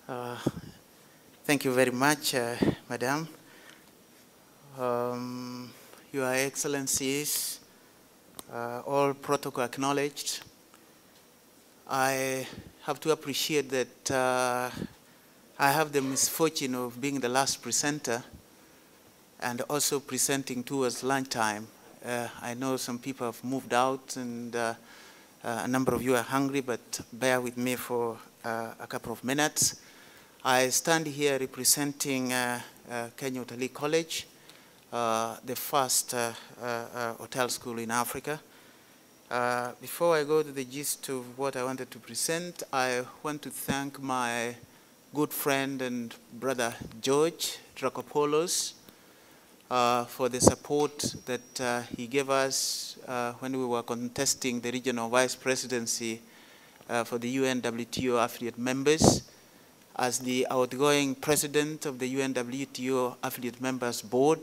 Uh, Thank you very much, Madam. Your Excellencies, all protocol acknowledged. I have to appreciate that I have the misfortune of being the last presenter and also presenting towards lunchtime. I know some people have moved out and a number of you are hungry, but bear with me for a couple of minutes. I stand here representing Kenya Utalii College, the first hotel school in Africa. Before I go to the gist of what I wanted to present, I want to thank my good friend and brother George Dracopoulos for the support that he gave us when we were contesting the regional vice presidency for the UNWTO affiliate members. As the outgoing president of the UNWTO affiliate members board,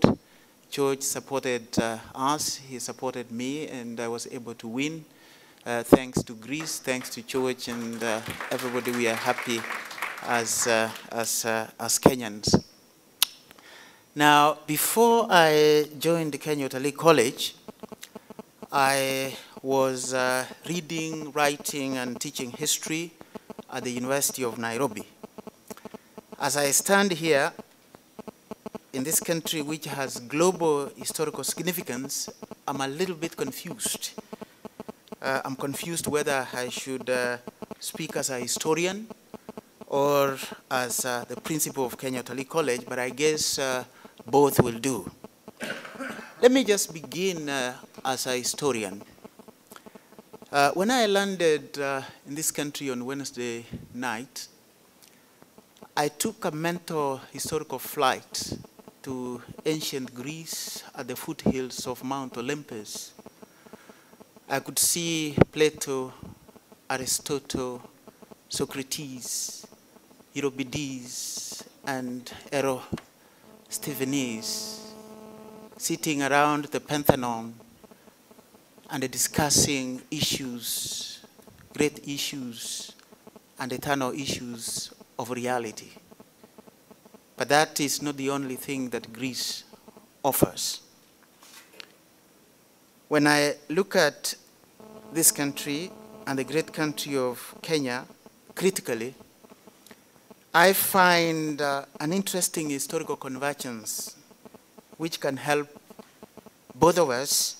George supported us, he supported me, and I was able to win. Thanks to Greece, thanks to George, and everybody, we are happy as Kenyans. Now, before I joined the Kenya Utalii College, I was reading, writing, and teaching history at the University of Nairobi. As I stand here in this country which has global historical significance, I'm a little bit confused. I'm confused whether I should speak as a historian or as the principal of Kenya Utalii College, but I guess both will do. Let me just begin as a historian. When I landed in this country on Wednesday night, I took a mental historical flight to ancient Greece at the foothills of Mount Olympus. I could see Plato, Aristotle, Socrates, Euripides, and Aristophanes sitting around the Parthenon and discussing issues, great issues, and eternal issues of reality. But that is not the only thing that Greece offers. When I look at this country and the great country of Kenya critically, I find an interesting historical convergence which can help both of us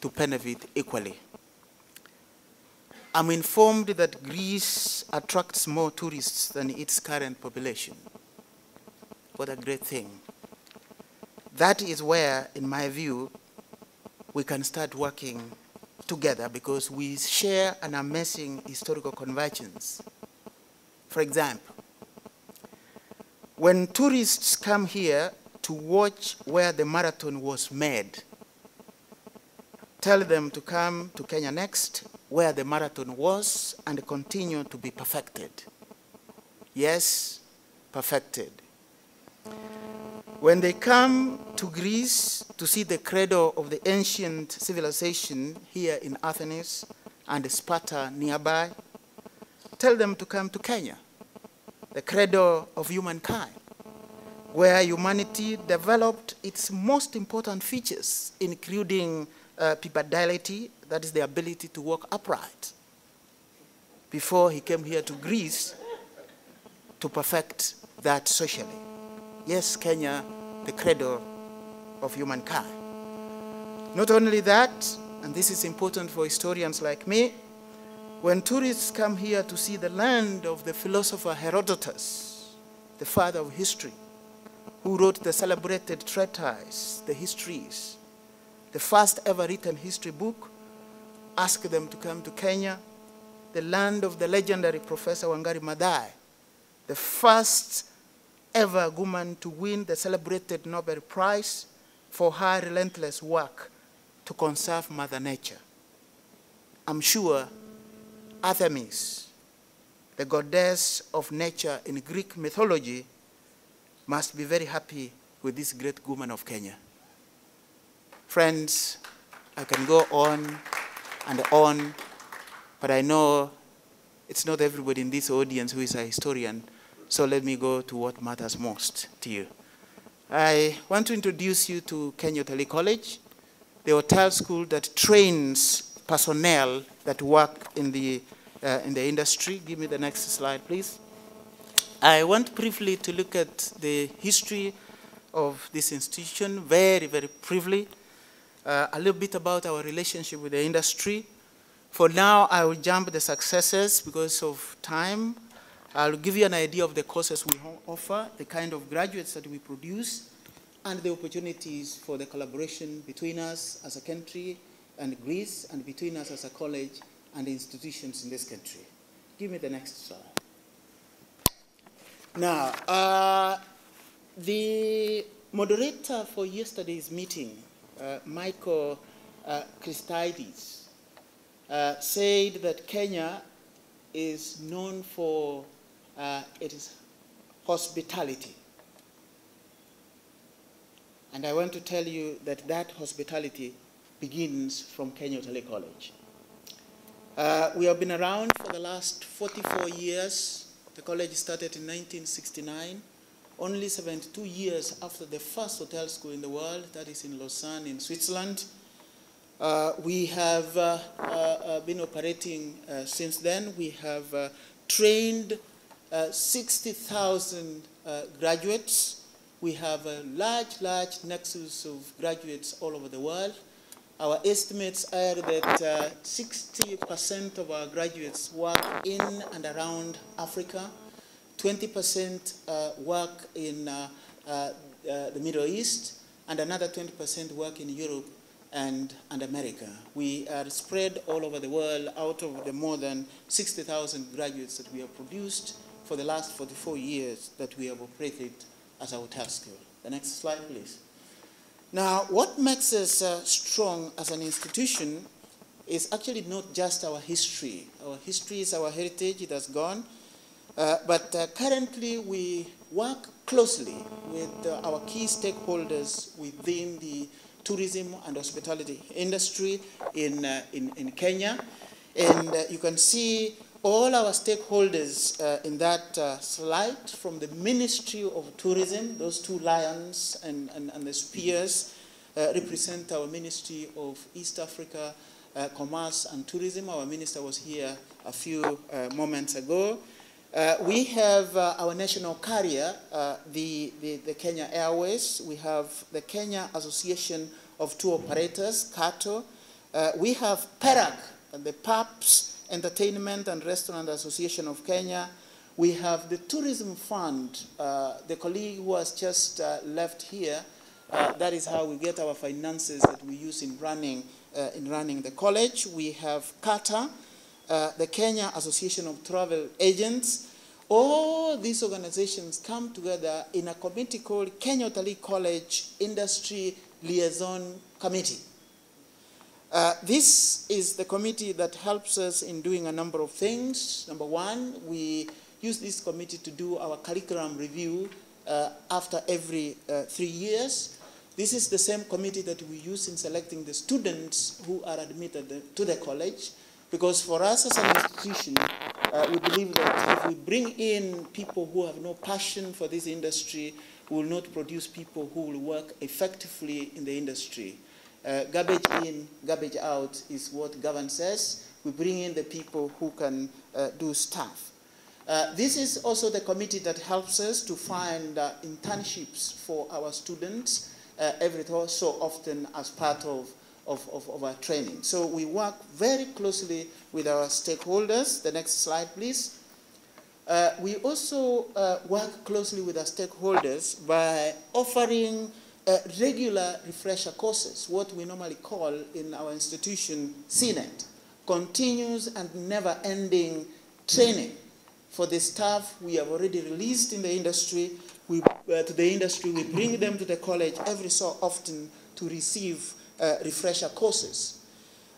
to benefit equally. I'm informed that Greece attracts more tourists than its current population. What a great thing. That is where, in my view, we can start working together because we share an amazing historical convergence. For example, when tourists come here to watch where the marathon was made, tell them to come to Kenya next, where the marathon was, and continue to be perfected. Yes, perfected. When they come to Greece to see the cradle of the ancient civilization here in Athens and Sparta nearby, tell them to come to Kenya, the cradle of humankind, where humanity developed its most important features, including pipedality, that is the ability to walk upright, before he came here to Greece to perfect that socially. Yes, Kenya, the cradle of humankind. Not only that, and this is important for historians like me, when tourists come here to see the land of the philosopher Herodotus, the father of history, who wrote the celebrated treatise, the Histories, the first ever written history book, ask them to come to Kenya, the land of the legendary Professor Wangari Maathai, the first ever woman to win the celebrated Nobel Prize for her relentless work to conserve Mother Nature. I'm sure Artemis, the goddess of nature in Greek mythology, must be very happy with this great woman of Kenya. Friends, I can go on and on, but I know it's not everybody in this audience who is a historian. So let me go to what matters most to you. I want to introduce you to Utalii College, the hotel school that trains personnel that work in the industry. Give me the next slide, please. I want briefly to look at the history of this institution, very, very briefly. A little bit about our relationship with the industry. For now, I will jump the successes because of time. I'll give you an idea of the courses we offer, the kind of graduates that we produce, and the opportunities for the collaboration between us as a country and Greece, and between us as a college and institutions in this country. Give me the next slide. Now, the moderator for yesterday's meeting, Michael Christides, said that Kenya is known for its hospitality. And I want to tell you that that hospitality begins from Utalii College. We have been around for the last 44 years. The college started in 1969, only 72 years after the first hotel school in the world, that is in Lausanne in Switzerland. We have been operating since then. We have trained 60,000 graduates. We have a large nexus of graduates all over the world. Our estimates are that 60% of our graduates work in and around Africa, 20% work in the Middle East, and another 20% work in Europe and America. We are spread all over the world out of the more than 60,000 graduates that we have produced for the last 44 years that we have operated as a hotel school. The next slide, please. Now, what makes us strong as an institution is actually not just our history. Our history is our heritage, it has gone. But currently, we work closely with our key stakeholders within the tourism and hospitality industry in Kenya. And you can see all our stakeholders in that slide, from the Ministry of Tourism, those two lions and the spears represent our Ministry of East Africa, Commerce and Tourism. Our minister was here a few moments ago. We have our national carrier, the Kenya Airways. We have the Kenya Association of Tour Operators, KATO. We have PERAC, the Pubs, Entertainment and Restaurant Association of Kenya. We have the Tourism Fund, the colleague who has just left here. That is how we get our finances that we use in running the college. We have KATA, the Kenya Association of Travel Agents. All these organizations come together in a committee called Utalii College Industry Liaison Committee. This is the committee that helps us in doing a number of things. Number one, we use this committee to do our curriculum review after every 3 years. This is the same committee that we use in selecting the students who are admitted to the college, because for us as an institution, we believe that if we bring in people who have no passion for this industry, we will not produce people who will work effectively in the industry. Garbage in, garbage out is what Govern says. We bring in the people who can do stuff. This is also the committee that helps us to find internships for our students every so often as part of our training. So we work very closely with our stakeholders. The next slide, please. We also work closely with our stakeholders by offering regular refresher courses, what we normally call in our institution CNET, continuous and never-ending training for the staff we have already released in the industry. We bring them to the college every so often to receive refresher courses.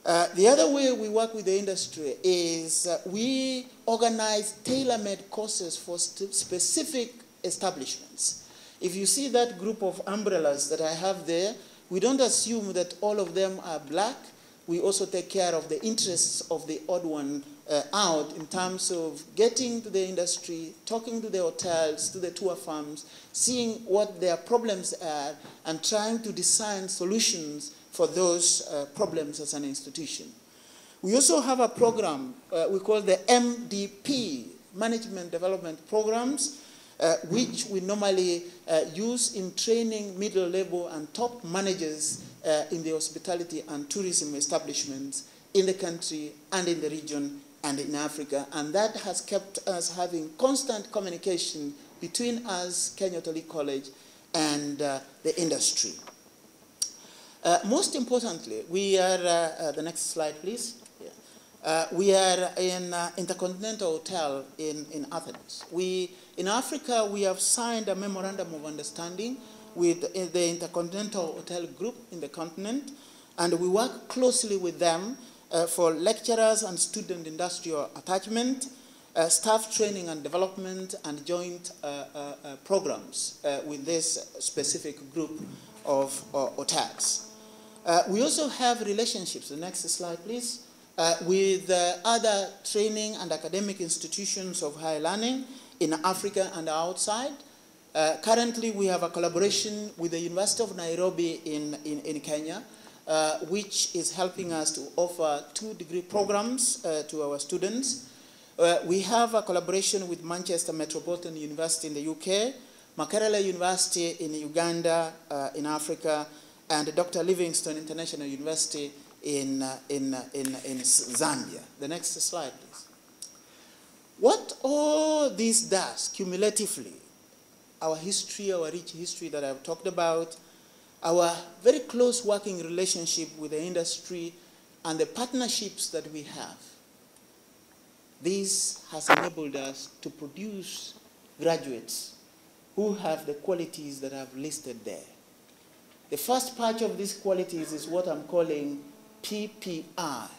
The other way we work with the industry is we organize tailor-made courses for specific establishments. If you see that group of umbrellas that I have there, we don't assume that all of them are black. We also take care of the interests of the odd one out in terms of getting to the industry, talking to the hotels, to the tour firms, seeing what their problems are, and trying to design solutions for those problems as an institution. We also have a program we call the MDP, Management Development Programs, which we normally use in training middle level and top managers in the hospitality and tourism establishments in the country and in the region and in Africa. And that has kept us having constant communication between us, Utalii College, and the industry. Most importantly, we are, the next slide please. We are in Intercontinental Hotel in Athens. In Africa, we have signed a memorandum of understanding with the Intercontinental Hotel Group in the continent, and we work closely with them for lecturers and student industrial attachment, staff training and development, and joint programs with this specific group of hotels. We also have relationships, the next slide please, with other training and academic institutions of higher learning in Africa and outside. Currently, we have a collaboration with the University of Nairobi in Kenya, which is helping us to offer 2-degree programs to our students. We have a collaboration with Manchester Metropolitan University in the UK, Makerere University in Uganda, in Africa, and Dr. Livingstone International University in Zambia. The next slide, please. What all this does cumulatively, our history, our rich history that I've talked about, our very close working relationship with the industry, and the partnerships that we have, this has enabled us to produce graduates who have the qualities that I've listed there. The first part of these qualities is what I'm calling PPI.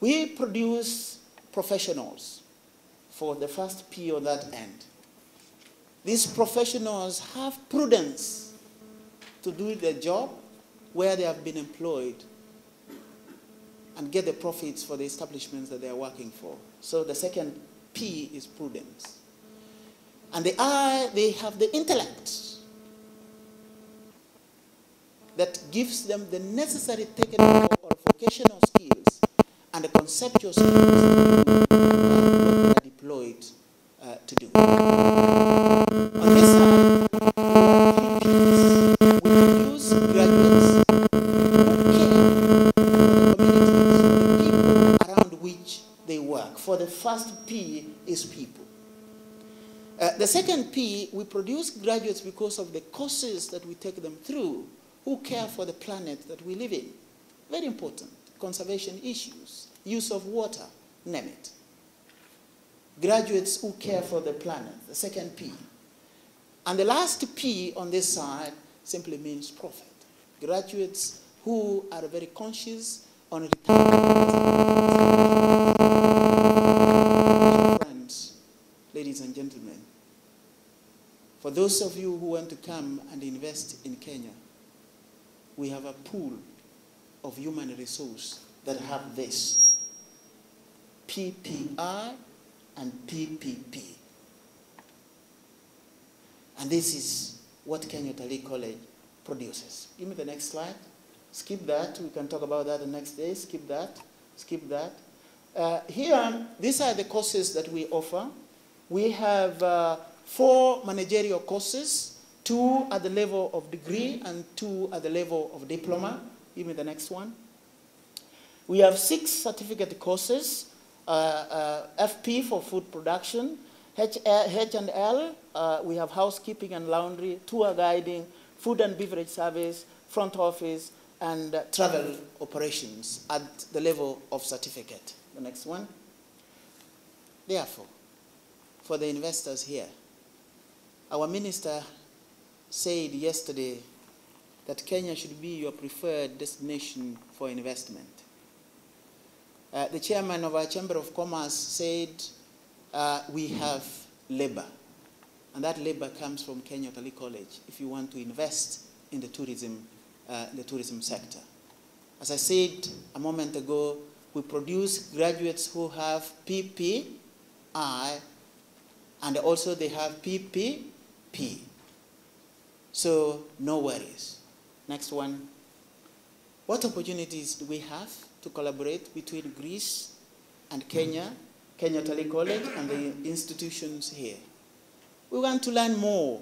We produce professionals for the first P on that end. These professionals have prudence to do their job where they have been employed and get the profits for the establishments that they are working for. So the second P is prudence. And the I, they have the intellect that gives them the necessary technical or vocational skills and the conceptual skills that they are deployed to do. On this side, we produce graduates who care for the communities, for the people around which they work. For the first P is people. The second P, we produce graduates because of the courses that we take them through, who care for the planet that we live in. Very important. Conservation issues, use of water, name it. Graduates who care for the planet, the second P. And the last P on this side simply means profit. Graduates who are very conscious on retirement. Friends, ladies and gentlemen, for those of you who want to come and invest in Kenya, we have a pool of human resource that have this, PPI and PPP. And this is what Utalii College produces. Give me the next slide. Skip that. We can talk about that the next day. Skip that. Skip that. Here, these are the courses that we offer. We have 4 managerial courses, 2 at the level of degree and 2 at the level of diploma. Give me the next one. We have 6 certificate courses, FP for food production, H&L, we have housekeeping and laundry, tour guiding, food and beverage service, front office, and travel operations at the level of certificate. The next one. Therefore, for the investors here, our minister said yesterday that Kenya should be your preferred destination for investment. The chairman of our Chamber of Commerce said we have labor, and that labor comes from Utalii College if you want to invest in the tourism sector. As I said a moment ago, We produce graduates who have PPI, and also they have PPP. So no worries. Next one. What opportunities do we have to collaborate between Greece and Kenya, Utalii College, and the institutions here? We want to learn more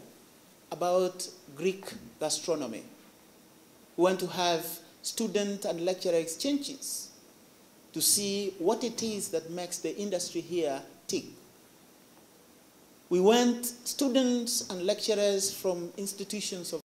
about Greek gastronomy. We want to have student and lecturer exchanges to see what it is that makes the industry here tick. We want students and lecturers from institutions of